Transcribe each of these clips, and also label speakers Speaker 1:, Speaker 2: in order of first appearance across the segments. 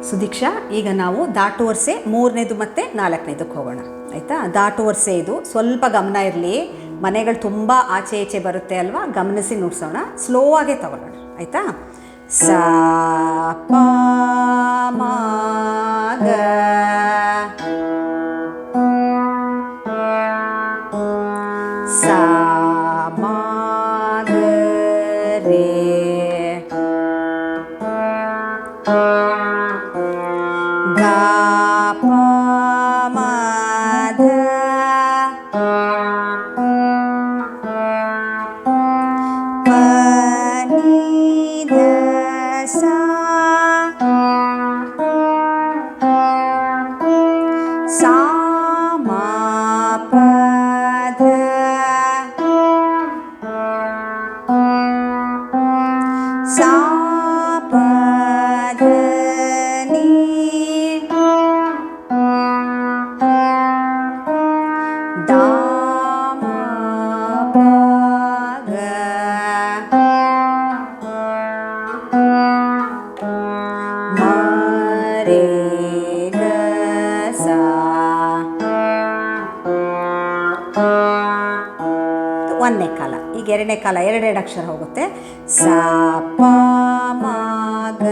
Speaker 1: ಸುದೀಕ್ಷಾ, ಈಗ ನಾವು ದಾಟು ವರಸೆ 3ನೇದು ಮತ್ತು 4ನೇದಕ್ಕೆ ಹೋಗೋಣ ಆಯಿತಾ. ದಾಟು ವರಸೆ ಇದು, ಸ್ವಲ್ಪ ಗಮನ ಇರಲಿ. ಮನೆಗಳು ತುಂಬ ಆಚೆ ಈಚೆ ಬರುತ್ತೆ ಅಲ್ವಾ, ಗಮನಿಸಿ ನುಡ್ಸೋಣ. ಸ್ಲೋ ಆಗೇ ತಗೊಳ್ಳೋಣ ಆಯಿತಾ. ಸ ಪ ಮ ಗ ಸ ಮ ಗ ರೇ ಗ ಪ ಮ ಧ ಪ ನಿ ಧ ಸ ಸಾ ಮ ಪ ಧ ಸಾ ಪ ಧ ನಿ ದ ಮ ಪ ಗ ಮ ರೇ ಗ ಸ. ಒಂದನೇ ಕಾಲ. ಈಗ ಎರಡನೇ ಕಾಲ, ಎರಡೆರಡು ಅಕ್ಷರ ಹೋಗುತ್ತೆ. ಸ ಪ ಮ ಗ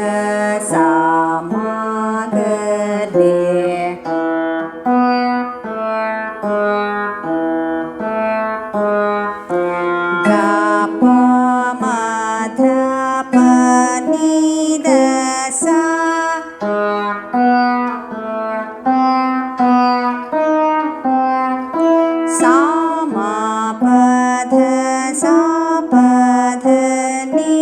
Speaker 1: ಸ ಮ ಗ ರೇ ಗ ಪ ಮ ಧ ಪ ನಿ ಧ ಸ ಸಾ ಮ ಪ ಧ ಸಾ ಪ ಧ ನಿ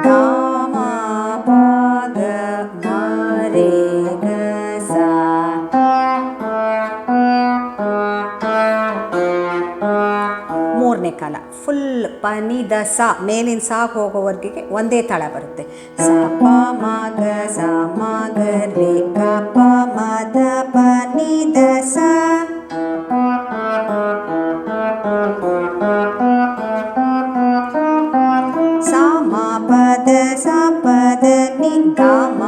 Speaker 1: ದ ಮ ಪ ಗ ಮ ರೇ ಗ ಸ. ಮೂರನೇ ಕಾಲ ಫುಲ್ ಪ ನಿ ದ ಸ, ಮೇಲಿನ ಸಾ ಹೋಗೋವರೆಗೆ ಒಂದೇ ತಾಳ ಬರುತ್ತೆ. ಸ ಪ ಮ ಗ ಸ ಮ ಗ ರೇ ಗ ಪ ಮ ಧ ಪ ನಿ ದ ಸ ಸಾ ಮ ಪ ಧ ಸ ಪ ಧ ನಿ ದ ಮ